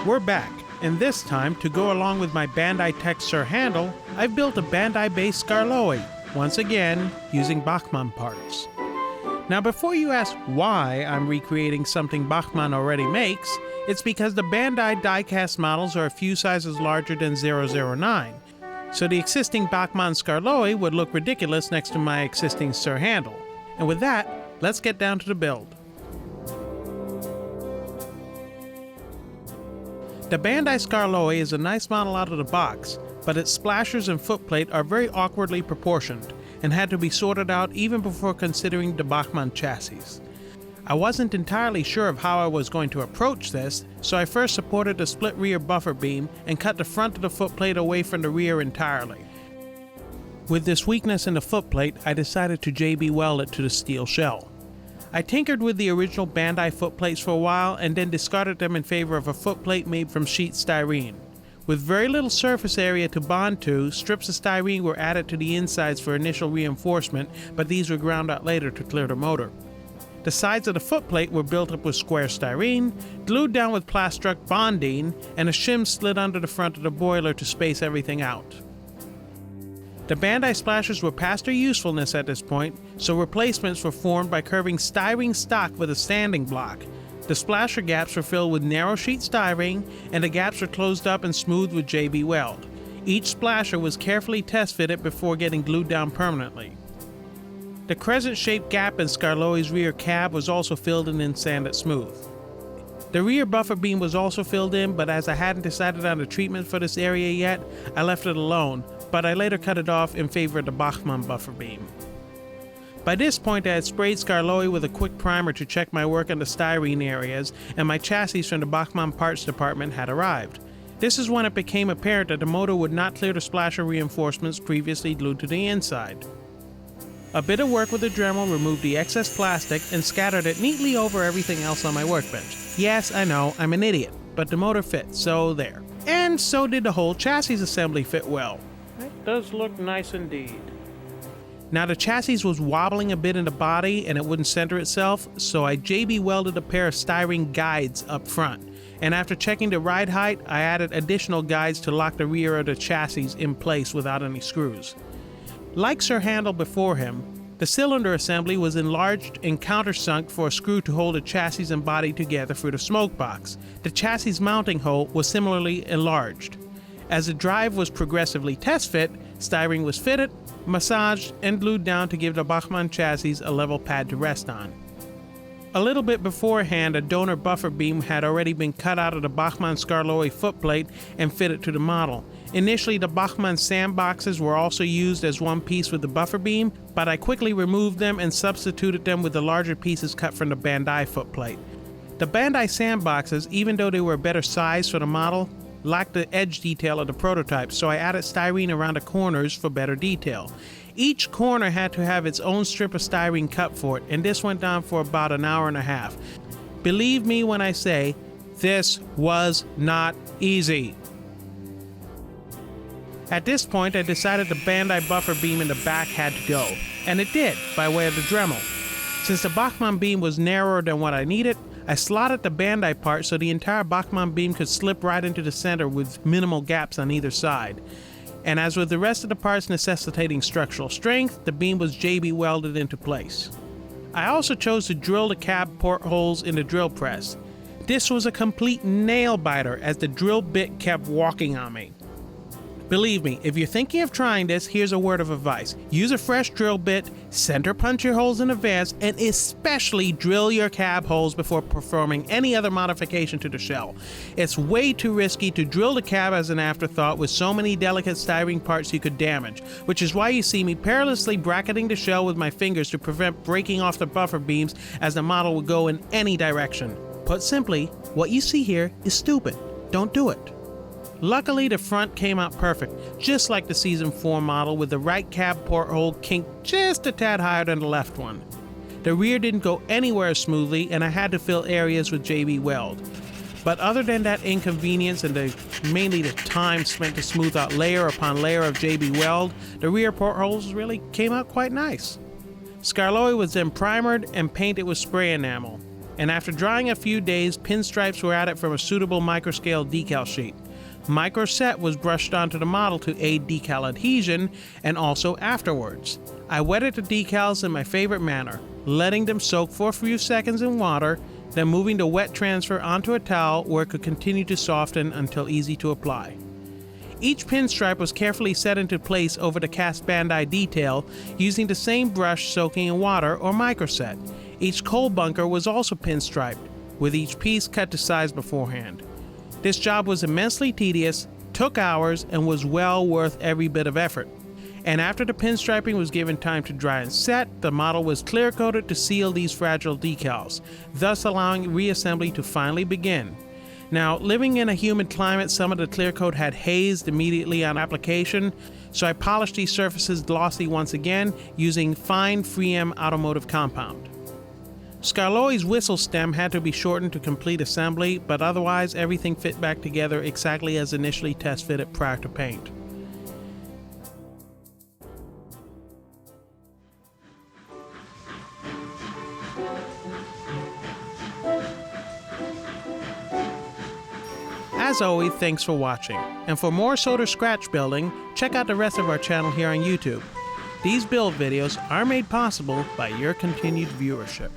We're back, and this time, to go along with my Bandai TECS handle, I've built a Bandai-based Skarloey, once again using Bachmann parts. Now before you ask why I'm recreating something Bachmann already makes, it's because the Bandai die-cast models are a few sizes larger than 009, so the existing Bachmann Skarloey would look ridiculous next to my existing handle. And with that, let's get down to the build. The Bandai Skarloey is a nice model out of the box, but its splashers and footplate are very awkwardly proportioned and had to be sorted out even before considering the Bachmann chassis. I wasn't entirely sure of how I was going to approach this, so I first supported the split rear buffer beam and cut the front of the footplate away from the rear entirely. With this weakness in the footplate, I decided to JB weld it to the steel shell. I tinkered with the original Bandai footplates for a while and then discarded them in favor of a footplate made from sheet styrene. With very little surface area to bond to, strips of styrene were added to the insides for initial reinforcement, but these were ground out later to clear the motor. The sides of the footplate were built up with square styrene, glued down with plastruck bonding, and a shim slid under the front of the boiler to space everything out. The Bandai splashers were past their usefulness at this point, so replacements were formed by curving styrene stock with a sanding block. The splasher gaps were filled with narrow sheet styrene, and the gaps were closed up and smoothed with JB weld. Each splasher was carefully test fitted before getting glued down permanently. The crescent-shaped gap in Skarloey's rear cab was also filled in and sanded smooth. The rear buffer beam was also filled in, but as I hadn't decided on the treatment for this area yet, I left it alone, but I later cut it off in favor of the Bachmann buffer beam. By this point, I had sprayed Skarloey with a quick primer to check my work on the styrene areas, and my chassis from the Bachmann parts department had arrived. This is when it became apparent that the motor would not clear the splasher reinforcements previously glued to the inside. A bit of work with the Dremel removed the excess plastic and scattered it neatly over everything else on my workbench. Yes, I know, I'm an idiot, but the motor fit, so there. And so did the whole chassis assembly fit well. It does look nice indeed. Now the chassis was wobbling a bit in the body and it wouldn't center itself, so I JB welded a pair of styrene guides up front. And after checking the ride height, I added additional guides to lock the rear of the chassis in place without any screws. Like Sir Handel before him, the cylinder assembly was enlarged and countersunk for a screw to hold the chassis and body together through the smoke box. The chassis mounting hole was similarly enlarged. As the drive was progressively test fit, styrene was fitted, massaged, and glued down to give the Bachmann chassis a level pad to rest on. A little bit beforehand, a donor buffer beam had already been cut out of the Bachmann Skarloey footplate and fitted to the model. Initially, the Bachmann sandboxes were also used as one piece with the buffer beam, but I quickly removed them and substituted them with the larger pieces cut from the Bandai footplate. The Bandai sandboxes, even though they were a better size for the model, lacked the edge detail of the prototype, so I added styrene around the corners for better detail. Each corner had to have its own strip of styrene cut for it, and this went on for about an hour and a half. Believe me when I say, this was not easy. At this point, I decided the Bandai buffer beam in the back had to go, and it did, by way of the Dremel. Since the Bachmann beam was narrower than what I needed, I slotted the Bandai part so the entire Bachmann beam could slip right into the center with minimal gaps on either side. And as with the rest of the parts necessitating structural strength, the beam was JB welded into place. I also chose to drill the cab portholes in the drill press. This was a complete nail biter as the drill bit kept walking on me. Believe me, if you're thinking of trying this, here's a word of advice. Use a fresh drill bit, center punch your holes in advance, and especially drill your cab holes before performing any other modification to the shell. It's way too risky to drill the cab as an afterthought with so many delicate styrene parts you could damage, which is why you see me perilously bracketing the shell with my fingers to prevent breaking off the buffer beams as the model would go in any direction. Put simply, what you see here is stupid. Don't do it. Luckily, the front came out perfect, just like the Season 4 model, with the right cab porthole kinked just a tad higher than the left one. The rear didn't go anywhere smoothly, and I had to fill areas with JB weld. But other than that inconvenience and mainly the time spent to smooth out layer upon layer of JB weld, the rear portholes really came out quite nice. Skarloey was then primered and painted with spray enamel. and after drying a few days, pinstripes were added from a suitable microscale decal sheet. Microset was brushed onto the model to aid decal adhesion, and also afterwards. I wetted the decals in my favorite manner, letting them soak for a few seconds in water, then moving the wet transfer onto a towel where it could continue to soften until easy to apply. Each pinstripe was carefully set into place over the cast Bandai detail using the same brush soaking in water or microset. Each coal bunker was also pinstriped, with each piece cut to size beforehand. This job was immensely tedious, took hours, and was well worth every bit of effort. And after the pinstriping was given time to dry and set, the model was clear coated to seal these fragile decals, thus allowing reassembly to finally begin. Now, living in a humid climate, some of the clear coat had hazed immediately on application, so I polished these surfaces glossy once again using fine 3M automotive compound. Skarloey's whistle stem had to be shortened to complete assembly, but otherwise everything fit back together exactly as initially test fitted prior to paint. As always, thanks for watching, and for more Sodor Scratchbuilding, check out the rest of our channel here on YouTube. These build videos are made possible by your continued viewership.